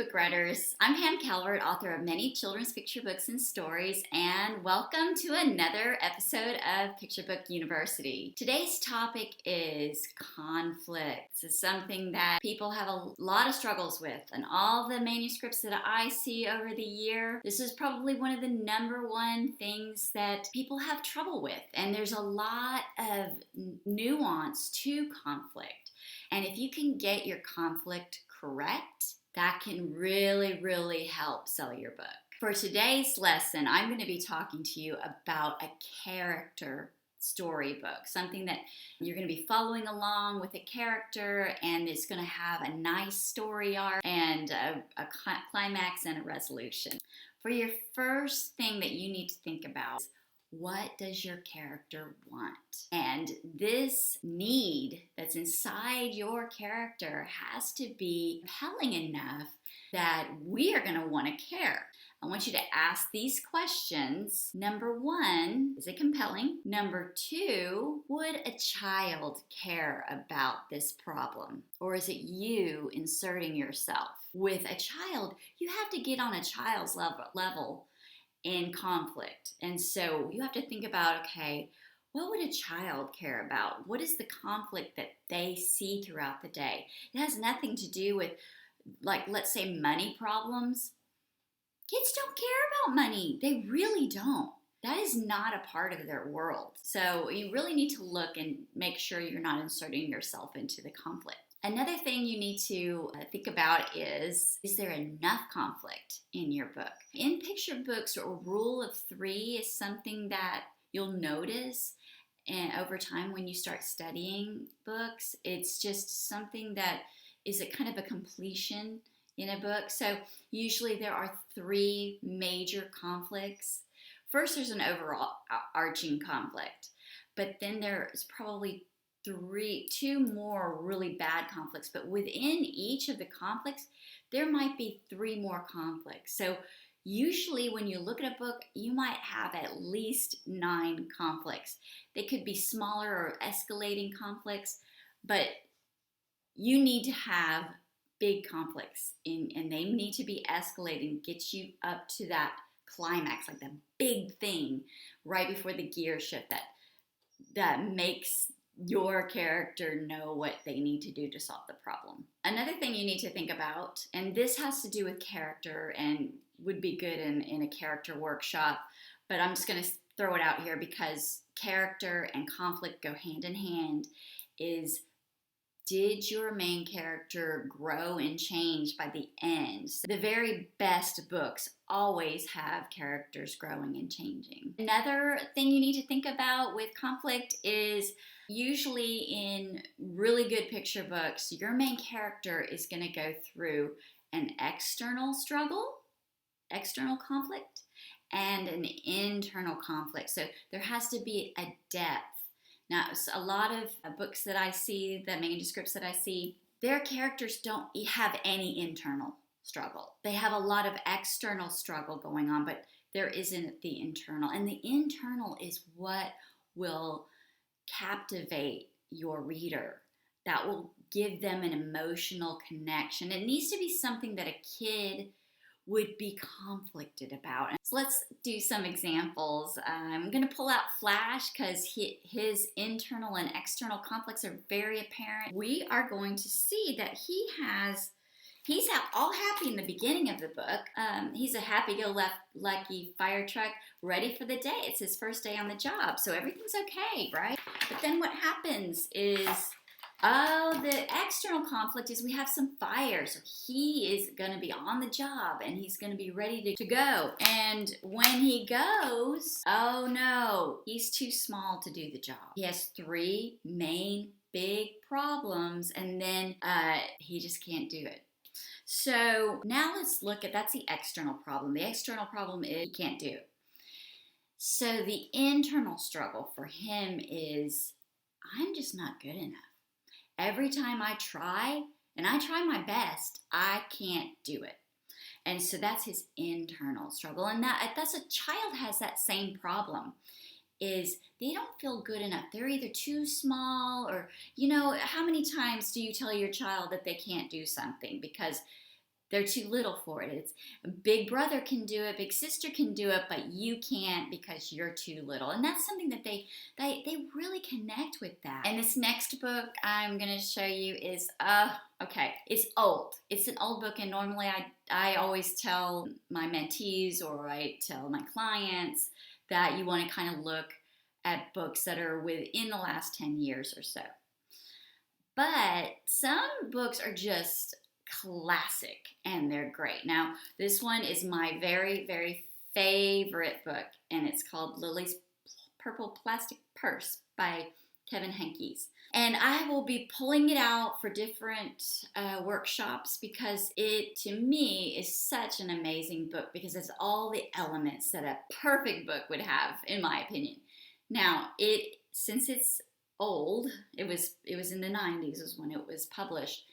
book writers. I'm Pam Calvert, author of many children's picture books and stories, and welcome to another episode of Picture Book University. Today's topic is conflict. This is something that people have a lot of struggles with, and all the manuscripts that I see over the year, this is probably one of the number one things that people have trouble with, and there's a lot of nuance to conflict. And if you can get your conflict correct, that can really help sell your book. For today's lesson, I'm going to be talking to you about a character storybook, something that you're going to be following along with a character, and it's going to have a nice story arc and a climax and a resolution. For your first thing that you need to think about is, what does your character want? And this need that's inside your character has to be compelling enough that we are going to want to care. I want you to ask these questions. Number one, is it compelling? Number two, would a child care about this problem? Or is it you inserting yourself? With a child, you have to get on a child's level in conflict. And so you have to think about, okay, what would a child care about? What is the conflict that they see throughout the day? It has nothing to do with, like, let's say money problems. Kids don't care about money. They really don't. That is not a part of their world. So you really need to look and make sure you're not inserting yourself into the conflict. Another thing you need to think about is there enough conflict in your book? In picture books, a rule of three is something that you'll notice and over time when you start studying books. It's just something that is a kind of a completion in a book. So usually there are three major conflicts. First, there's an overarching conflict, but then there's probably two more really bad conflicts, but within each of the conflicts, there might be three more conflicts. So usually when you look at a book, you might have at least 9 conflicts. They could be smaller or escalating conflicts, but you need to have big conflicts and they need to be escalating, get you up to that climax, like the big thing right before the gear shift that makes your character know what they need to do to solve the problem. Another thing you need to think about, and this has to do with character and would be good in a character workshop, but I'm just going to throw it out here because character and conflict go hand in hand, is, did your main character grow and change by the end? So the very best books always have characters growing and changing. Another thing you need to think about with conflict is, usually in really good picture books, your main character is going to go through an external struggle, external conflict, and an internal conflict. So there has to be a depth. Now, a lot of books that I see, the manuscripts that I see, their characters don't have any internal struggle. They have a lot of external struggle going on, but there isn't the internal. And the internal is what will captivate your reader. That will give them an emotional connection. It needs to be something that a kid would be conflicted about. So let's do some examples. I'm going to pull out Flash because his internal and external conflicts are very apparent. We are going to see that he's all happy in the beginning of the book. He's a happy-go-lucky fire truck ready for the day. It's his first day on the job, so everything's okay, right? But then what happens is, the external conflict is we have some fire. So he is going to be on the job and he's going to be ready to go. And when he goes, oh no, he's too small to do the job. He has 3 main big problems and then he just can't do it. So now let's look at, that's the external problem. The external problem is he can't do it. So the internal struggle for him is, I'm just not good enough. Every time I try, and I try my best, I can't do it. And so that's his internal struggle. And that's a child has that same problem, is they don't feel good enough. They're either too small or, how many times do you tell your child that they can't do something because They're too little for it. It's big brother can do it, big sister can do it, but you can't because you're too little. And that's something that they really connect with that. And this next book I'm going to show you is okay, it's old. It's an old book, and normally I always tell my mentees, or I tell my clients, that you want to kind of look at books that are within the last 10 years or so. But some books are just classic, and they're great. Now, this one is my very, very favorite book, and it's called Lily's Purple Plastic Purse by Kevin Henkes. And I will be pulling it out for different workshops, because it, to me, is such an amazing book, because it's all the elements that a perfect book would have, in my opinion. Now, since it's old, it was in the 90s is when it was published.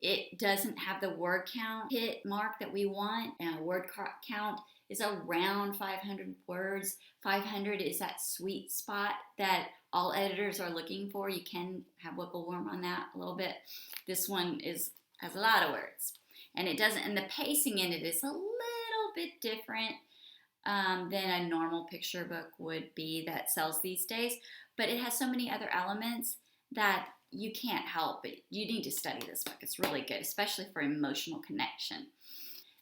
It doesn't have the word count hit mark that we want. Word count is around 500 words. 500 is that sweet spot that all editors are looking for. You can have wiggle room on that a little bit. This one has a lot of words, and it doesn't. And the pacing in it is a little bit different than a normal picture book would be that sells these days. But it has so many other elements that you can't help it. You need to study this book. It's really good, especially for emotional connection.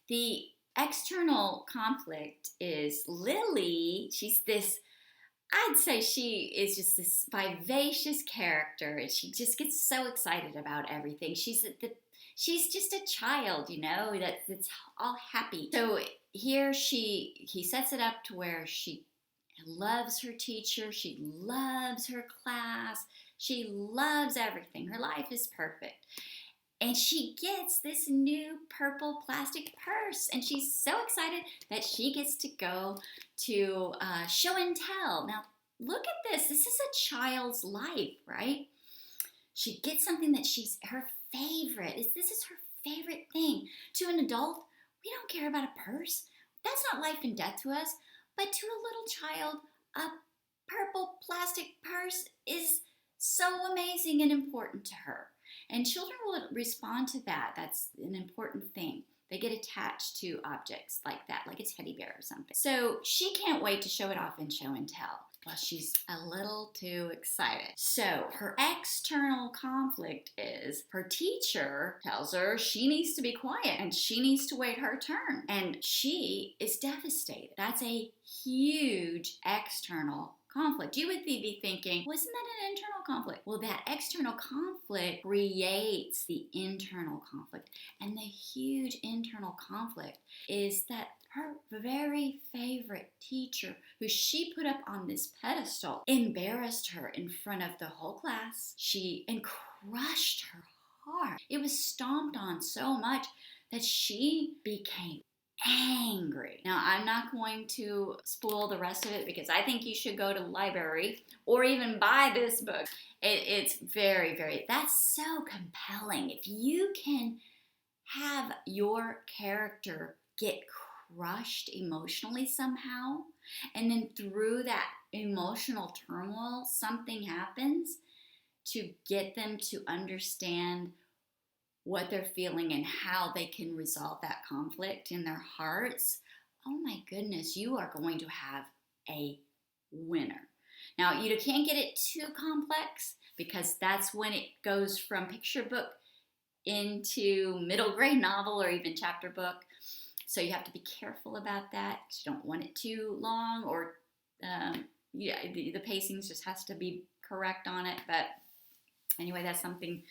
The external conflict is Lily. She's this, I'd say she is just this vivacious character, and she just gets so excited about everything. She's just a child, that's all happy. So here he sets it up to where she loves her teacher, she loves her class, she loves everything. Her life is perfect. And she gets this new purple plastic purse, and she's so excited that she gets to go to show and tell. Now, look at this. This is a child's life, right? She gets something that her favorite. This is her favorite thing. To an adult, we don't care about a purse. That's not life and death to us. But to a little child, a purple plastic purse is so amazing and important to her. And children will respond to that. That's an important thing. They get attached to objects like that, like a teddy bear or something. So she can't wait to show it off in show and tell. Well, she's a little too excited. So her external conflict is her teacher tells her she needs to be quiet and she needs to wait her turn. And she is devastated. That's a huge external conflict. You would be thinking, well, isn't that an internal conflict? Well, that external conflict creates the internal conflict. And the huge internal conflict is that her very favorite teacher, who she put up on this pedestal, embarrassed her in front of the whole class. And crushed her heart. It was stomped on so much that she became angry. Now, I'm not going to spoil the rest of it, because I think you should go to the library or even buy this book. It's very, very, that's so compelling. If you can have your character get crushed emotionally somehow, and then through that emotional turmoil, something happens to get them to understand what they're feeling and how they can resolve that conflict in their hearts, oh my goodness, you are going to have a winner. Now, you can't get it too complex, because that's when it goes from picture book into middle grade novel or even chapter book. So you have to be careful about that. You don't want it too long, or the pacing just has to be correct on it. But anyway, that's something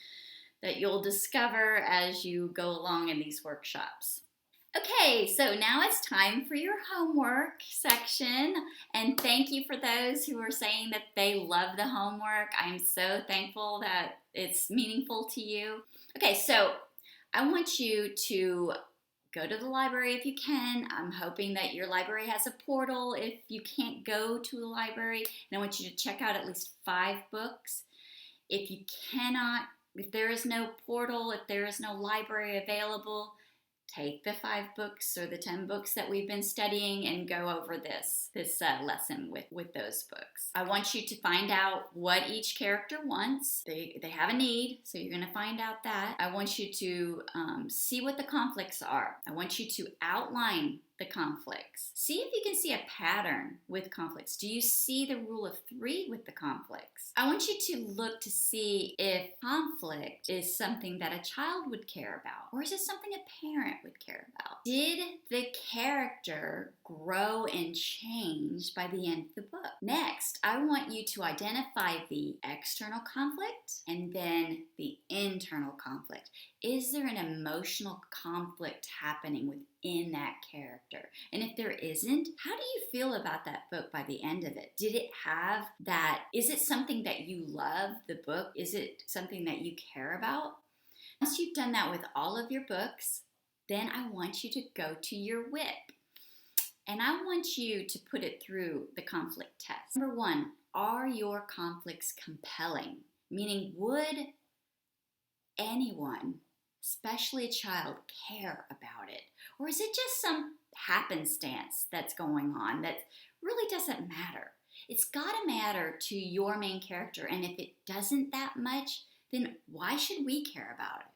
that you'll discover as you go along in these workshops. Okay, so now it's time for your homework section. And thank you for those who are saying that they love the homework. I'm so thankful that it's meaningful to you. Okay, so I want you to go to the library if you can. I'm hoping that your library has a portal if you can't go to the library. And I want you to check out at least 5 books. If there is no portal, if there is no library available, take the 5 books or the 10 books that we've been studying and go over this lesson with those books. I want you to find out what each character wants. They have a need, so you're going to find out that. I want you to see what the conflicts are. I want you to outline the conflicts. See if you can see a pattern with conflicts. Do you see the rule of 3 with the conflicts? I want you to look to see if conflict is something that a child would care about, or is it something a parent would care about? Did the character grow and change by the end of the book? Next, I want you to identify the external conflict and then the internal conflict. Is there an emotional conflict happening within that character? And if there isn't, how do you feel about that book by the end of it? Did it have that? Is it something that you love, the book? Is it something that you care about? Once you've done that with all of your books, then I want you to go to your WIP. And I want you to put it through the conflict test. Number 1, are your conflicts compelling? Meaning, would anyone, especially a child, care about it? Or is it just some happenstance that's going on that really doesn't matter? It's got to matter to your main character, and if it doesn't that much, then why should we care about it?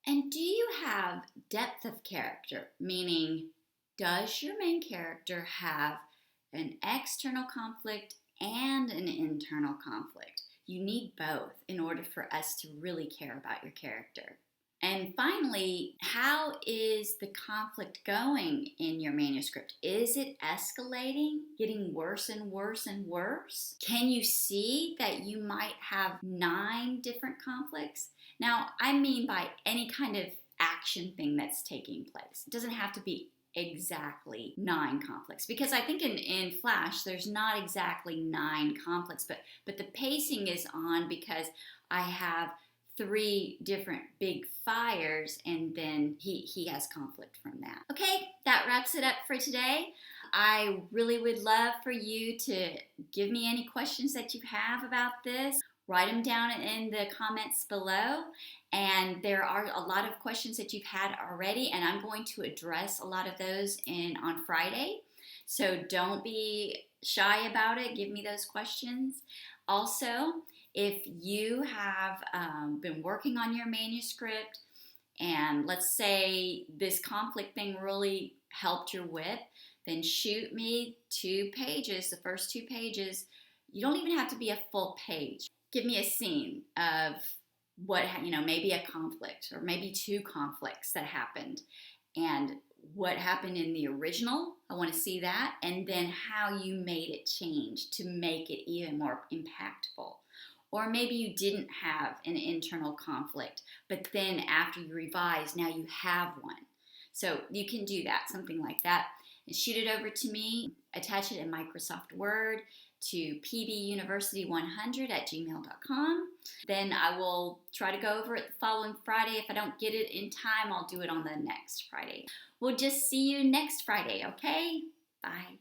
And do you have depth of character? Meaning, does your main character have an external conflict and an internal conflict? You need both in order for us to really care about your character. And finally, how is the conflict going in your manuscript? Is it escalating, getting worse and worse and worse? Can you see that you might have 9 different conflicts? Now, I mean by any kind of action thing that's taking place. It doesn't have to be exactly 9 conflicts, because I think in Flash there's not exactly 9 conflicts, but the pacing is on because I have 3 different big fires, and then he has conflict from that. Okay, that wraps it up for today. I really would love for you to give me any questions that you have about this. Write them down in the comments below. And there are a lot of questions that you've had already, and I'm going to address a lot of those on Friday. So don't be shy about it. Give me those questions. Also, if you have been working on your manuscript, and let's say this conflict thing really helped your WIP, then shoot me 2 pages, the first 2 pages. You don't even have to be a full page. Give me a scene of what, maybe a conflict or maybe 2 conflicts that happened, and what happened in the original. I want to see that, and then how you made it change to make it even more impactful. Or maybe you didn't have an internal conflict, but then after you revise, now you have one. So you can do that, something like that, and shoot it over to me. Attach it in Microsoft Word to pbuniversity100@gmail.com. Then I will try to go over it the following Friday. If I don't get it in time, I'll do it on the next Friday. We'll just see you next Friday, okay? Bye.